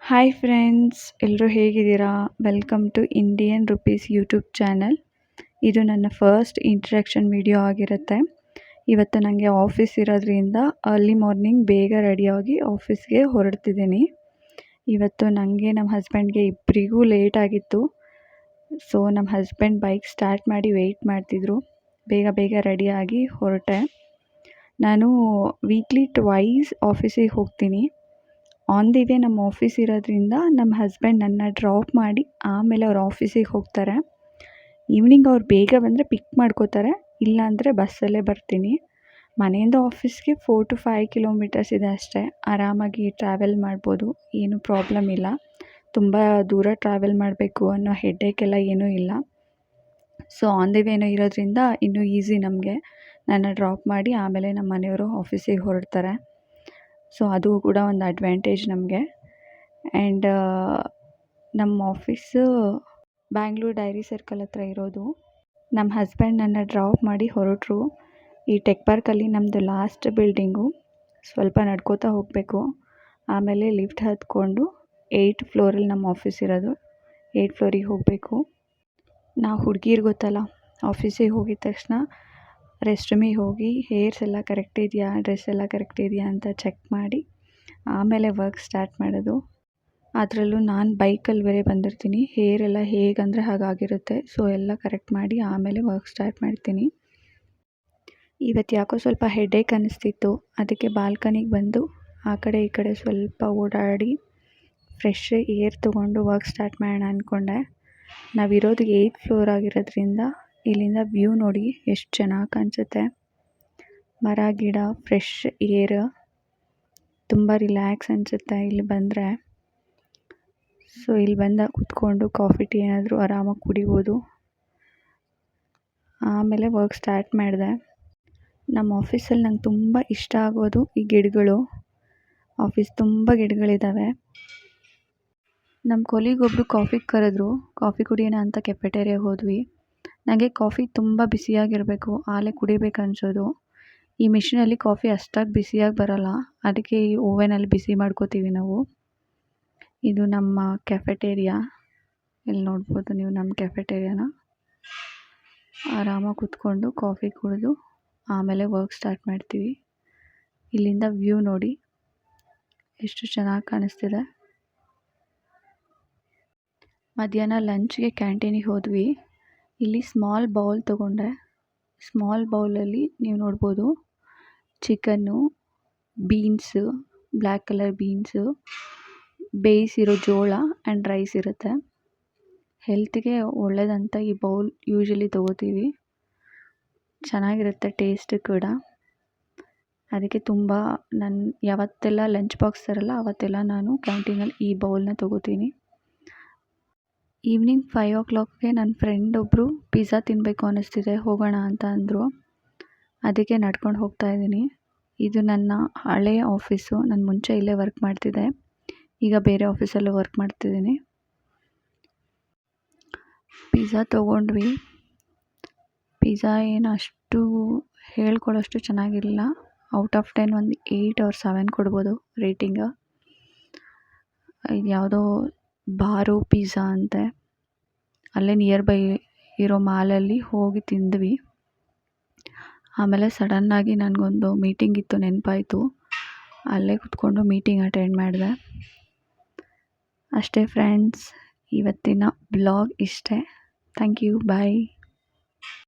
Hi friends, ಎಲ್ಲರೂ ಹೇಗಿದ್ದೀರಾ? Welcome to Indian rupees YouTube channel. ಇದು ನನ್ನ ಫಸ್ಟ್ ಇಂಟ್ರಡಕ್ಷನ್ ವಿಡಿಯೋ ಆಗಿರುತ್ತೆ. ಇವತ್ತು ನನಗೆ ಆಫೀಸ್ ಇರೋದ್ರಿಂದ ಅರ್ಲಿ ಮಾರ್ನಿಂಗ್ ಬೇಗ ರೆಡಿಯಾಗಿ ಆಫೀಸ್ಗೆ ಹೊರಡ್ತಿದ್ದೀನಿ. ಇವತ್ತು ನನಗೆ ನಮ್ಮ ಹಸ್ಬೆಂಡ್ಗೆ ಇಬ್ಬರಿಗೂ ಲೇಟ್ ಆಗಿತ್ತು. ಸೊ ನಮ್ಮ ಹಸ್ಬೆಂಡ್ ಬೈಕ್ ಸ್ಟಾರ್ಟ್ ಮಾಡಿ ವೆಯ್ಟ್ ಮಾಡ್ತಿದ್ರು. ಬೇಗ ರೆಡಿಯಾಗಿ ಹೊರಟೆ. ನಾನು ವೀಕ್ಲಿ ಟ್ವೈಸ್ ಆಫೀಸಿಗೆ ಹೋಗ್ತೀನಿ. ಆನ್ ದಿ ವೇ ನಮ್ಮ ಆಫೀಸ್ ಇರೋದ್ರಿಂದ ನಮ್ಮ ಹಸ್ಬೆಂಡ್ ನನ್ನ ಡ್ರಾಪ್ ಮಾಡಿ ಆಮೇಲೆ ಅವ್ರ ಆಫೀಸಿಗೆ ಹೋಗ್ತಾರೆ. ಈವ್ನಿಂಗ್ ಅವ್ರು ಬೇಗ ಬಂದರೆ ಪಿಕ್ ಮಾಡ್ಕೋತಾರೆ, ಇಲ್ಲಾಂದರೆ ಬಸ್ಸಲ್ಲೇ ಬರ್ತೀನಿ. ಮನೆಯಿಂದ ಆಫೀಸ್ಗೆ 4 to 5 ಕಿಲೋಮೀಟರ್ಸ್ ಇದೆ ಅಷ್ಟೇ. ಆರಾಮಾಗಿ ಟ್ರಾವೆಲ್ ಮಾಡ್ಬೋದು, ಏನೂ ಪ್ರಾಬ್ಲಮ್ ಇಲ್ಲ. ತುಂಬ ದೂರ ಟ್ರಾವೆಲ್ ಮಾಡಬೇಕು ಅನ್ನೋ ಹೆಡ್ಡೇಕ್ ಎಲ್ಲ ಏನೂ ಇಲ್ಲ. ಸೊ ಆನ್ ದಿ ವೇನೋ ಇರೋದ್ರಿಂದ ಇನ್ನೂ ಈಸಿ ನಮಗೆ. ನನ್ನ ಡ್ರಾಪ್ ಮಾಡಿ ಆಮೇಲೆ ನಮ್ಮ ಮನೆಯವರು ಆಫೀಸಿಗೆ ಹೊರಡ್ತಾರೆ. ಸೊ ಅದು ಕೂಡ ಒಂದು ಅಡ್ವಾಂಟೇಜ್ ನಮಗೆ. ಆ್ಯಂಡ್ ನಮ್ಮ ಆಫೀಸು ಬ್ಯಾಂಗ್ಳೂರ್ ಡೈರಿ ಸರ್ಕಲ್ ಹತ್ರ ಇರೋದು. ನಮ್ಮ ಹಸ್ಬೆಂಡ್ ನನ್ನ ಡ್ರಾಪ್ ಮಾಡಿ ಹೊರಟರು. ಈ ಟೆಕ್ ಪಾರ್ಕಲ್ಲಿ ನಮ್ಮದು ಲಾಸ್ಟ್ ಬಿಲ್ಡಿಂಗು. ಸ್ವಲ್ಪ ನಡ್ಕೋತಾ ಹೋಗಬೇಕು. ಆಮೇಲೆ ಲಿಫ್ಟ್ ಹತ್ಕೊಂಡು 8th ಫ್ಲೋರಲ್ಲಿ ನಮ್ಮ ಆಫೀಸ್ ಇರೋದು. 8th ಫ್ಲೋರಿಗೆ ಹೋಗಬೇಕು. ನಾವು ಹುಡುಗಿರು ಗೊತ್ತಲ್ಲ, ಆಫೀಸಿಗೆ ಹೋಗಿದ ತಕ್ಷಣ ರೆಸ್ಟ್ ರೂಮಿಗೆ ಹೋಗಿ ಹೇರ್ಸ್ ಎಲ್ಲ ಕರೆಕ್ಟ್ ಇದೆಯಾ, ಡ್ರೆಸ್ ಎಲ್ಲ ಕರೆಕ್ಟ್ ಇದೆಯಾ ಅಂತ ಚೆಕ್ ಮಾಡಿ ಆಮೇಲೆ ವರ್ಕ್ ಸ್ಟಾರ್ಟ್ ಮಾಡೋದು. ಅದರಲ್ಲೂ ನಾನು ಬೈಕಲ್ಲಿ ಬೇರೆ ಬಂದಿರ್ತೀನಿ. ಹೇರ್ ಎಲ್ಲ ಹೇಗಂದರೆ ಹಾಗಾಗಿರುತ್ತೆ. ಸೊ ಎಲ್ಲ ಕರೆಕ್ಟ್ ಮಾಡಿ ಆಮೇಲೆ ವರ್ಕ್ ಸ್ಟಾರ್ಟ್ ಮಾಡ್ತೀನಿ. ಇವತ್ತು ಯಾಕೋ ಸ್ವಲ್ಪ ಹೆಡ್ಡೇಕ್ ಅನ್ನಿಸ್ತಿತ್ತು. ಅದಕ್ಕೆ ಬಾಲ್ಕನಿಗೆ ಬಂದು ಆ ಕಡೆ ಈ ಕಡೆ ಸ್ವಲ್ಪ ಓಡಾಡಿ ಫ್ರೆಶ್ ಏರ್ ತೊಗೊಂಡು ವರ್ಕ್ ಸ್ಟಾರ್ಟ್ ಮಾಡೋಣ ಅಂದ್ಕೊಂಡೆ. ನಾವಿರೋದು 8th ಫ್ಲೋರ್ ಆಗಿರೋದ್ರಿಂದ ಇಲ್ಲಿಂದ ವ್ಯೂ ನೋಡಿ ಎಷ್ಟು ಚೆನ್ನಾಗಿ ಕಾಣಿಸುತ್ತೆ. ಮರ ಗಿಡ, ಫ್ರೆಶ್ ಏರ್, ತುಂಬ ರಿಲ್ಯಾಕ್ಸ್ ಅನಿಸುತ್ತೆ ಇಲ್ಲಿ ಬಂದರೆ. ಸೊ ಇಲ್ಲಿ ಬಂದಾಗ ಕೂತ್ಕೊಂಡು ಕಾಫಿ ಟೀ ಏನಾದರೂ ಆರಾಮಾಗಿ ಕುಡಿಬೋದು. ಆಮೇಲೆ ವರ್ಕ್ ಸ್ಟಾರ್ಟ್ ಮಾಡಿದೆ. ನಮ್ಮ ಆಫೀಸಲ್ಲಿ ನಂಗೆ ತುಂಬ ಇಷ್ಟ ಆಗೋದು ಈ ಗಿಡಗಳು. ಆಫೀಸ್ ತುಂಬ ಗಿಡಗಳಿದ್ದಾವೆ. ನಮ್ಮ ಕೊಲೀಗೊಬ್ಬರು ಕಾಫಿಗೆ ಕರೆದ್ರು. ಕಾಫಿ ಕುಡಿಯೋಣ ಅಂತ ಕೆಫೆಟೇರಿಯಾಗೆ ಹೋದ್ವಿ. ನನಗೆ ಕಾಫಿ ತುಂಬ ಬಿಸಿಯಾಗಿರಬೇಕು, ಆಲೇ ಕುಡಿಬೇಕು ಅನಿಸೋದು. ಈ ಮಿಷಿನಲ್ಲಿ ಕಾಫಿ ಅಷ್ಟಾಗಿ ಬಿಸಿಯಾಗಿ ಬರೋಲ್ಲ. ಅದಕ್ಕೆ ಈ ಓವೆನಲ್ಲಿ ಬಿಸಿ ಮಾಡ್ಕೋತೀವಿ ನಾವು. ಇದು ನಮ್ಮ ಕೆಫೆಟೇರಿಯಾ. ಇಲ್ಲಿ ನೋಡ್ಬೋದು ನೀವು ನಮ್ಮ ಕೆಫೆಟೇರಿಯಾನ. ಆರಾಮಾಗಿ ಕೂತ್ಕೊಂಡು ಕಾಫಿ ಕುಡಿದು ಆಮೇಲೆ ವರ್ಕ್ ಸ್ಟಾರ್ಟ್ ಮಾಡ್ತೀವಿ. ಇಲ್ಲಿಂದ ವ್ಯೂ ನೋಡಿ ಎಷ್ಟು ಚೆನ್ನಾಗಿ ಕಾಣಿಸ್ತಿದೆ. ಮಧ್ಯಾಹ್ನ ಲಂಚ್ಗೆ ಕ್ಯಾಂಟೀನಿಗೆ ಹೋದ್ವಿ. ಇಲ್ಲಿ ಸ್ಮಾಲ್ ಬೌಲ್ ತೊಗೊಂಡೆ. ಸ್ಮಾಲ್ ಬೌಲಲ್ಲಿ ನೀವು ನೋಡ್ಬೋದು chicken, beans, black colour beans, ಬೇಯಿಸಿರೋ ಜೋಳ ಆ್ಯಂಡ್ ರೈಸ್ ಇರುತ್ತೆ. ಹೆಲ್ತಿಗೆ ಒಳ್ಳೆಯದಂತ ಈ ಬೌಲ್ ಯೂಶ್ವಲಿ ತೊಗೋತೀವಿ. ಚೆನ್ನಾಗಿರುತ್ತೆ ಟೇಸ್ಟ್ ಕೂಡ. ಅದಕ್ಕೆ ತುಂಬ ನಾನು ಯಾವತ್ತೆಲ್ಲ ಲಂಚ್ ಬಾಕ್ಸ್ ತರಲ್ಲ ಅವತ್ತೆಲ್ಲ ನಾನು ಕ್ಯಾಂಟೀನಲ್ಲಿ ಈ ಬೌಲ್ನ ತೊಗೋತೀನಿ. ಈವ್ನಿಂಗ್ 5 o'clockಗೆ ನನ್ನ ಫ್ರೆಂಡ್ ಒಬ್ಬರು ಪಿಜ್ಜಾ ತಿನ್ನಬೇಕು ಅನ್ನಿಸ್ತಿದೆ, ಹೋಗೋಣ ಅಂತ ಅಂದರು. ಅದಕ್ಕೆ ನಡ್ಕೊಂಡು ಹೋಗ್ತಾ ಇದ್ದೀನಿ. ಇದು ನನ್ನ ಹಳೆಯ ಆಫೀಸು. ನಾನು ಮುಂಚೆ ಇಲ್ಲೇ ವರ್ಕ್ ಮಾಡ್ತಿದ್ದೆ. ಈಗ ಬೇರೆ ಆಫೀಸಲ್ಲೂ ವರ್ಕ್ ಮಾಡ್ತಿದ್ದೀನಿ. ಪಿಜ್ಜಾ ತೊಗೊಂಡ್ವಿ. ಪಿಜ್ಜಾ ಏನು ಅಷ್ಟು ಹೇಳ್ಕೊಳ್ಳೋಷ್ಟು ಚೆನ್ನಾಗಿರಲಿಲ್ಲ. ಔಟ್ ಆಫ್ 10 ಒಂದು 8 or 7 ಕೊಡ್ಬೋದು ರೇಟಿಂಗ. ಇದು ಯಾವುದೋ ಬಾರೋ ಪಿಜ್ಜಾ ಅಂತೆ. ಅಲ್ಲೇ ನಿಯರ್ ಬೈ ಇರೋ ಮಾಲಲ್ಲಿ ಹೋಗಿ ತಿಂದ್ವಿ. ಆಮೇಲೆ ಸಡನ್ನಾಗಿ ನನಗೊಂದು ಮೀಟಿಂಗ್ ಇತ್ತು, ನೆನಪಾಯಿತು. ಅಲ್ಲೇ ಕೂತ್ಕೊಂಡು ಮೀಟಿಂಗ್ ಅಟೆಂಡ್ ಮಾಡಿದೆ. ಅಷ್ಟೇ ಫ್ರೆಂಡ್ಸ್, ಇವತ್ತಿನ ಬ್ಲಾಗ್ ಇಷ್ಟೇ. Thank you, bye.